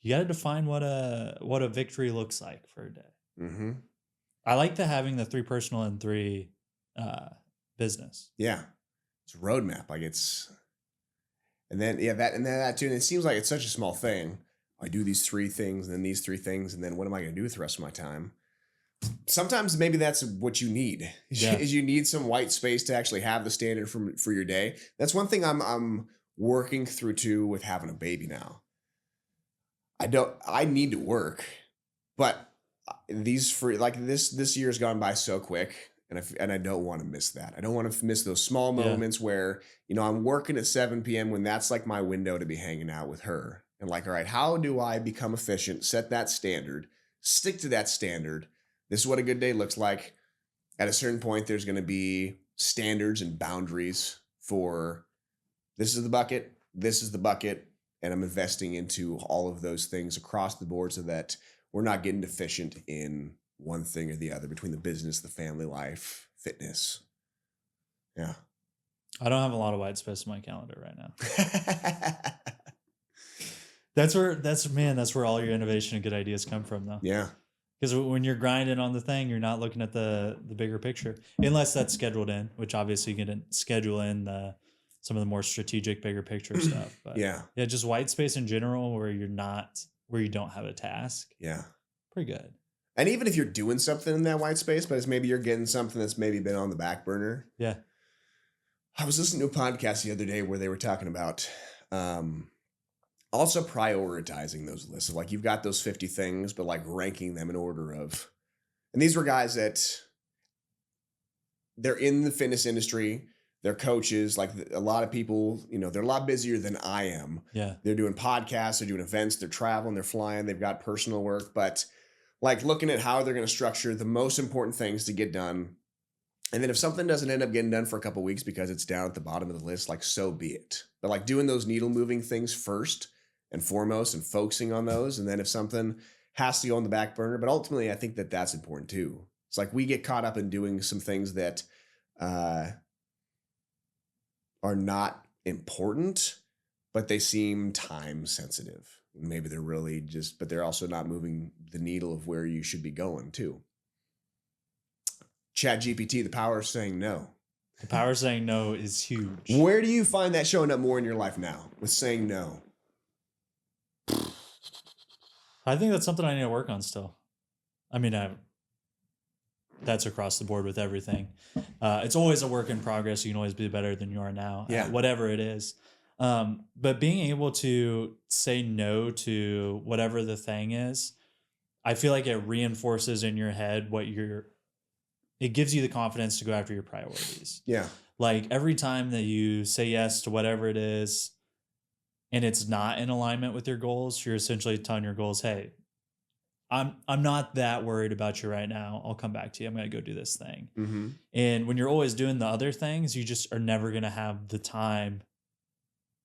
You got to define what a victory looks like for a day. Mm-hmm. I like having the 3 personal and 3 business. Yeah. It's a roadmap. Like and then that too. And it seems like it's such a small thing. I do these 3 things and then these 3 things. And then what am I going to do with the rest of my time? Sometimes maybe that's what you need is you need some white space to actually have the standard for your day. That's one thing I'm working through too with having a baby now. I need to work, but this year has gone by so quick, and I don't want to miss that. I don't want to miss those small moments where, I'm working at 7 p.m. when that's like my window to be hanging out with her. And like, all right, how do I become efficient, set that standard, stick to that standard? This is what a good day looks like. At a certain point, there's going to be standards and boundaries for this is the bucket, and I'm investing into all of those things across the board so that we're not getting deficient in one thing or the other between the business, the family life, fitness. Yeah. I don't have a lot of white space in my calendar right now. That's where all your innovation and good ideas come from, though. Yeah. Because when you're grinding on the thing, you're not looking at the bigger picture, unless that's scheduled in, which obviously you can schedule in some of the more strategic, bigger picture stuff. But yeah, just white space in general, where you don't have a task. Yeah, pretty good. And even if you're doing something in that white space, but it's maybe you're getting something that's maybe been on the back burner. Yeah. I was listening to a podcast the other day where they were talking about also prioritizing those lists. Like you've got those 50 things, but like ranking them in order of, and these were guys that they're in the fitness industry. They're coaches. Like a lot of people, they're a lot busier than I am. Yeah. They're doing podcasts, they're doing events, they're traveling, they're flying, they've got personal work, but like looking at how they're going to structure the most important things to get done. And then if something doesn't end up getting done for a couple of weeks because it's down at the bottom of the list, like so be it. But like doing those needle moving things first and foremost and focusing on those. And then if something has to go on the back burner, but ultimately I think that that's important too. It's like we get caught up in doing some things that are not important, but they seem time sensitive. Maybe they're really but they're also not moving the needle of where you should be going too. ChatGPT, the power of saying no. The power of saying no is huge. Where do you find that showing up more in your life now with saying no? I think that's something I need to work on still. I mean, that's across the board with everything. It's always a work in progress. You can always be better than you are now, Yeah. at whatever it is. But being able to say no to whatever the thing is, I feel like it reinforces in your head it gives you the confidence to go after your priorities. Yeah. Like every time that you say yes to whatever it is and it's not in alignment with your goals, you're essentially telling your goals, hey, I'm not that worried about you right now. I'll come back to you. I'm going to go do this thing. Mm-hmm. And when you're always doing the other things, you just are never going to have the time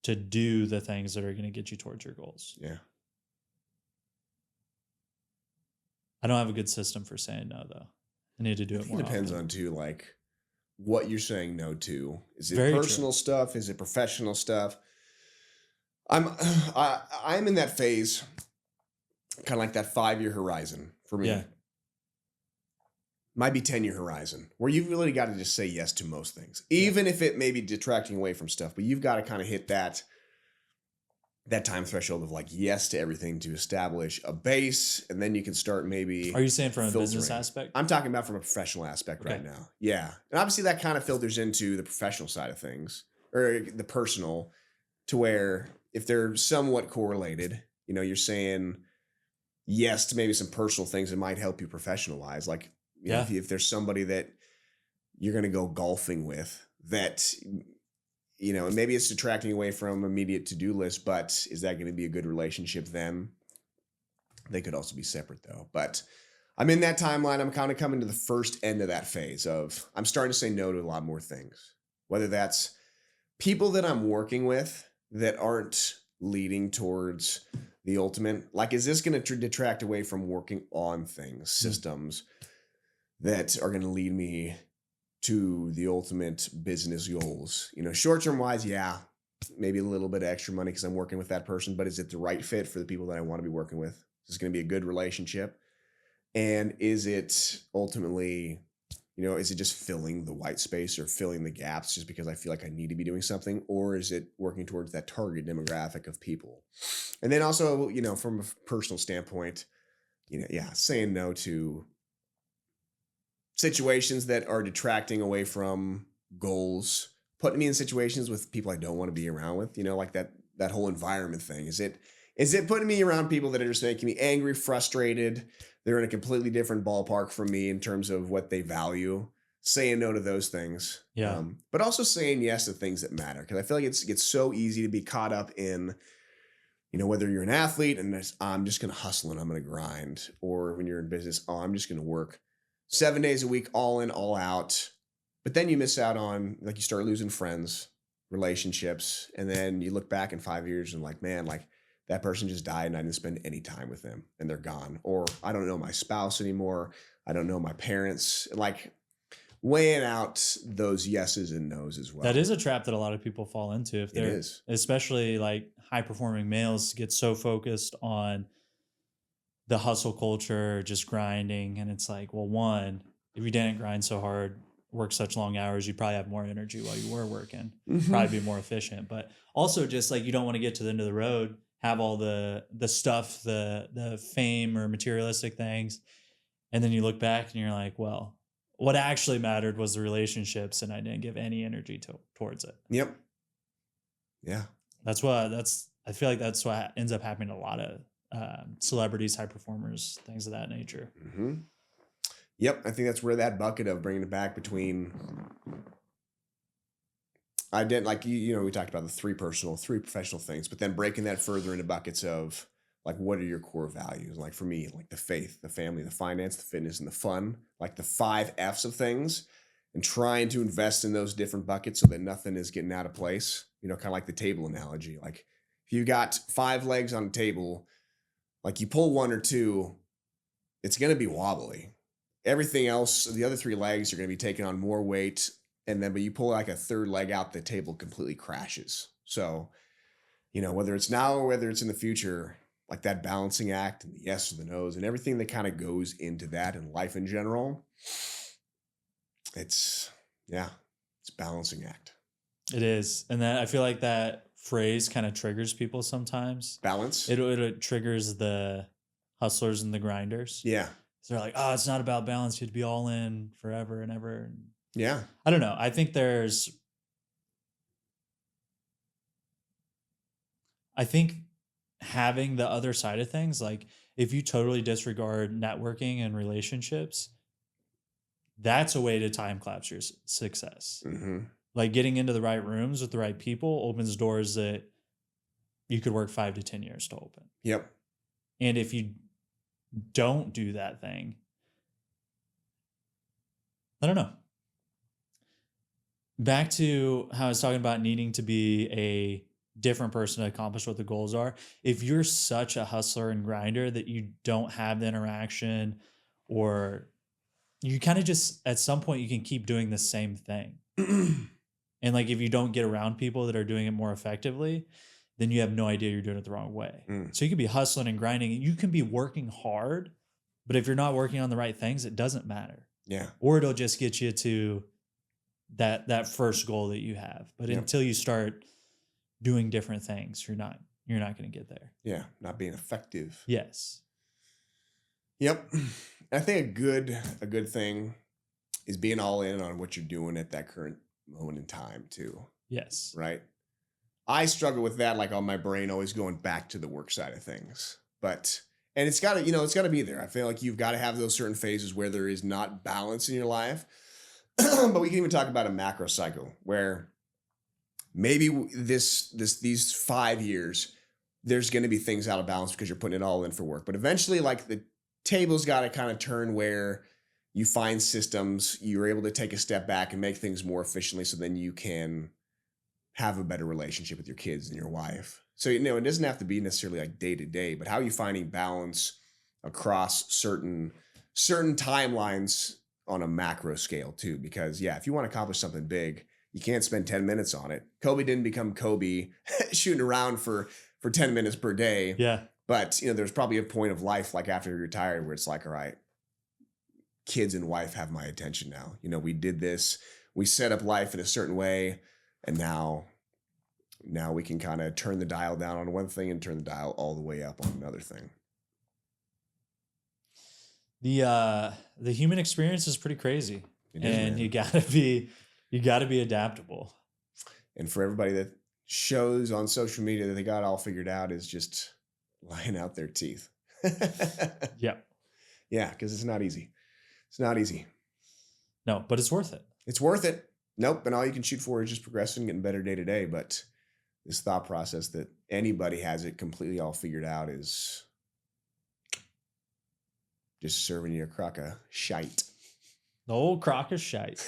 to do the things that are going to get you towards your goals. Yeah. I don't have a good system for saying no, though. I need to do I it think more it depends often. on too, like what you're saying no to. Is it Very true. personal stuff? Is it professional stuff? I'm in that phase, kind of like that 5-year horizon for me. Yeah. Might be 10-year horizon where you've really got to just say yes to most things, even if it may be detracting away from stuff. But you've got to kind of hit that time threshold of like yes to everything to establish a base, and then you can start maybe. Are you saying from a business filtering. aspect? I'm talking about from a professional aspect right now. Yeah, and obviously that kind of filters into the professional side of things or the personal, to where if they're somewhat correlated, you know, you're saying yes to maybe some personal things that might help you professional-wise, like. You know, if there's somebody that you're going to go golfing with that, you know, and maybe it's detracting away from immediate to-do list, but is that going to be a good relationship then? They could also be separate though. But I'm in that timeline. I'm kind of coming to the first end of that phase of I'm starting to say no to a lot more things, whether that's people that I'm working with that aren't leading towards the ultimate. Like, is this going to detract away from working on things, systems, that are going to lead me to the ultimate business goals? You know, short-term wise, yeah, maybe a little bit of extra money because I'm working with that person, but is it the right fit for the people that I want to be working with? Is this going to be a good relationship? And is it ultimately, you know, is it just filling the white space or filling the gaps just because I feel like I need to be doing something? Or is it working towards that target demographic of people? And then also, you know, from a personal standpoint, you know, yeah, saying no to situations that are detracting away from goals, putting me in situations with people I don't want to be around with, you know, like that whole environment thing. Is it putting me around people that are just making me angry, frustrated? They're in a completely different ballpark from me in terms of what they value. Saying no to those things. Yeah. But also saying yes to things that matter. Because I feel like it gets so easy to be caught up in, you know, whether you're an athlete and I'm just going to hustle and I'm going to grind, or when you're in business, I'm just going to work 7 days a week, all in, all out. But then you miss out on, like, you start losing friends, relationships, and then you look back in 5 years and like, man, like that person just died and I didn't spend any time with them and they're gone. Or I don't know my spouse anymore. I don't know my parents. Like, weighing out those yeses and nos as well. That is a trap that a lot of people fall into if they're, is. especially like high performing males, get so focused on the hustle culture, just grinding. And it's like, well, one, if you didn't grind so hard, work such long hours, you'd probably have more energy while you were working, probably be more efficient. But also just like, you don't want to get to the end of the road, have all the stuff, the fame or materialistic things. And then you look back and you're like, well, what actually mattered was the relationships, and I didn't give any energy towards it. Yep. Yeah. I feel like that's what ends up happening to a lot of celebrities, high performers, things of that nature. Mm-hmm. Yep. I think that's where that bucket of bringing it back between, I didn't like, you know, we talked about the three professional things, but then breaking that further into buckets of like, what are your core values? Like for me, like the faith, the family, the finance, the fitness, and the fun, like the 5 F's of things, and trying to invest in those different buckets so that nothing is getting out of place. You know, kind of like the table analogy. Like if you got 5 legs on a table, like you pull 1 or 2, it's going to be wobbly. Everything else, the other 3 legs are going to be taking on more weight. And then, but you pull like a 3rd leg out, the table completely crashes. So, you know, whether it's now or whether it's in the future, like that balancing act and the yes or the no's and everything that kind of goes into that in life in general, it's balancing act. It is. And that I feel like that phrase kind of triggers people sometimes. Balance. It triggers the hustlers and the grinders. Yeah. So they're like, oh, it's not about balance. You have to be all in forever and ever. Yeah. I don't know. I think having the other side of things, like if you totally disregard networking and relationships, that's a way to time collapse your success. Mm-hmm. Like getting into the right rooms with the right people opens doors that you could work 5 to 10 years to open. Yep. And if you don't do that thing, I don't know. Back to how I was talking about needing to be a different person to accomplish what the goals are. If you're such a hustler and grinder that you don't have the interaction, or you kind of just at some point you can keep doing the same thing. And like if you don't get around people that are doing it more effectively, then you have no idea you're doing it the wrong way. So you could be hustling and grinding. You can be working hard, but if you're not working on the right things, it doesn't matter. Yeah. Or it'll just get you to that first goal that you have. But Yep. until you start doing different things, you're not going to get there. Yeah. Not being effective. Yes. Yep. I think a good thing is being all in on what you're doing at that current moment in time too. Yes. Right. I struggle with that, like on my brain, always going back to the work side of things. And it's got to be there. I feel like you've got to have those certain phases where there is not balance in your life. But we can even talk about a macro cycle where maybe these 5 years, there's going to be things out of balance because you're putting it all in for work. But eventually, like the table's got to kind of turn where you find systems, you're able to take a step back and make things more efficiently, so then you can have a better relationship with your kids and your wife. So, it doesn't have to be necessarily like day to day, but how are you finding balance across certain timelines on a macro scale too? Because if you want to accomplish something big, you can't spend 10 minutes on it. Kobe didn't become Kobe shooting around for 10 minutes per day. Yeah. But, there's probably a point of life, like after you're retired, where it's like, all right, kids and wife have my attention now. We did this, we set up life in a certain way, and now we can kind of turn the dial down on one thing and turn the dial all the way up on another thing. The human experience is pretty crazy. It is, and man. you gotta be adaptable. And for everybody that shows on social media that they got it all figured out, is just lying out their teeth. Yeah. Yeah, because it's not easy. It's not easy. No, but it's worth it. It's worth it. Nope. And all you can shoot for is just progressing, getting better day to day. But this thought process that anybody has it completely all figured out is just serving you a crock of shite. The old crock of shite.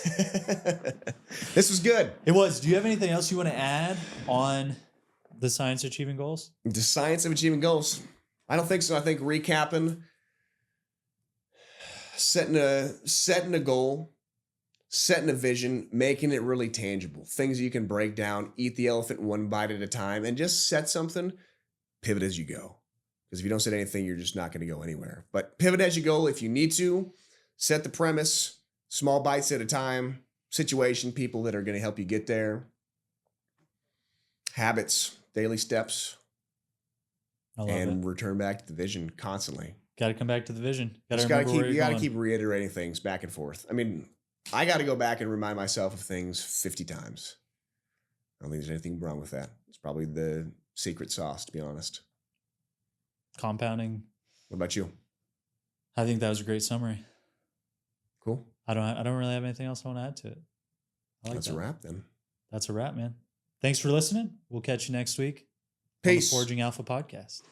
This was good. It was. Do you have anything else you want to add on the science of achieving goals? The science of achieving goals. I don't think so. I think recapping, setting a goal, setting a vision, making it really tangible. Things you can break down, eat the elephant one bite at a time, and just set something, pivot as you go. Because if you don't set anything, you're just not going to go anywhere. But pivot as you go if you need to. Set the premise, small bites at a time, situation, people that are going to help you get there. Habits, daily steps, I love and it. return back to the vision constantly. Got to come back to the vision. You got to keep reiterating things back and forth. I mean, I got to go back and remind myself of things 50 times. I don't think there's anything wrong with that. It's probably the secret sauce, to be honest. Compounding. What about you? I think that was a great summary. Cool. I don't really have anything else I want to add to it. That's a wrap then. That's a wrap, man. Thanks for listening. We'll catch you next week. Peace. On the Forging Alpha podcast.